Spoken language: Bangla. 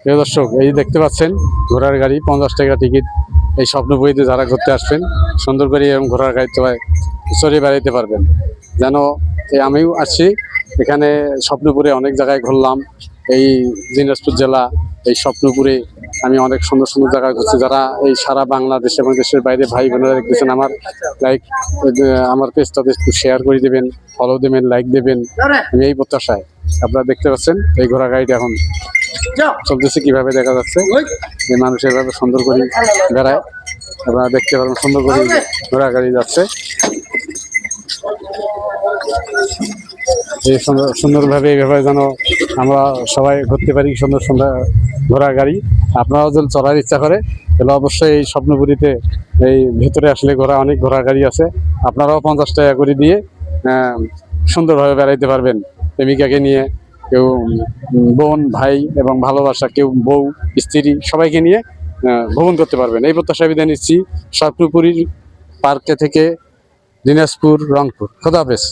প্রিয় দর্শক, এই দেখতে পাচ্ছেন ঘোড়ার গাড়ি, 50 টাকা টিকিট। এই স্বপ্নপুরীতে যারা ঘুরতে আসবেন সুন্দর করে এবং ঘোড়ার গাড়িতে চড়ে বেড়াইতে পারবেন। যেন আমিও আসছি এখানে স্বপ্নপুরে, অনেক জায়গায় ঘুরলাম। এই দিনাজপুর জেলা, এই স্বপ্নপুরে আমি অনেক সুন্দর সুন্দর জায়গায় ঘুরছি। যারা এই সারা বাংলাদেশ এবং দেশের বাইরে ভাই বোনেরা দেখতেছেন, আমার লাইক আমার পেজটাতে একটু শেয়ার করে দেবেন, ফলো দেবেন, লাইক দেবেন, আমি এই প্রত্যাশায়। আপনারা দেখতে পাচ্ছেন এই ঘোড়া গাড়িটা এখন চলতেছে, কিভাবে দেখা যাচ্ছে এই মানুষ এভাবে সুন্দর করে বেড়ায়। আপনারা দেখতে পারেন সুন্দর করে ঘোড়া গাড়ি যাচ্ছে, এই সুন্দরভাবে এইভাবে যেন আমরা সবাই ঘুরতে পারি। সুন্দর সুন্দর ঘোড়া গাড়ি আপনারাও যদি চড়ার ইচ্ছা করে তাহলে অবশ্যই এই স্বপ্নপুরীতে এই ভিতরে আসলে অনেক ঘোড়া গাড়ি আছে। আপনারাও 50 টাকা করে দিয়ে সুন্দরভাবে বেড়াইতে পারবেন। প্রেমিকাকে নিয়ে, কেউ বোন ভাই এবং ভালোবাসা, কেউ বউ স্ত্রী, সবাইকে নিয়ে ভ্রমণ করতে পারবেন। এই প্রত্যাশা বিদায় নিচ্ছি স্বপ্নপুরীর পার্কে থেকে, দিনাজপুর, রংপুর। খোদা হাফেজ।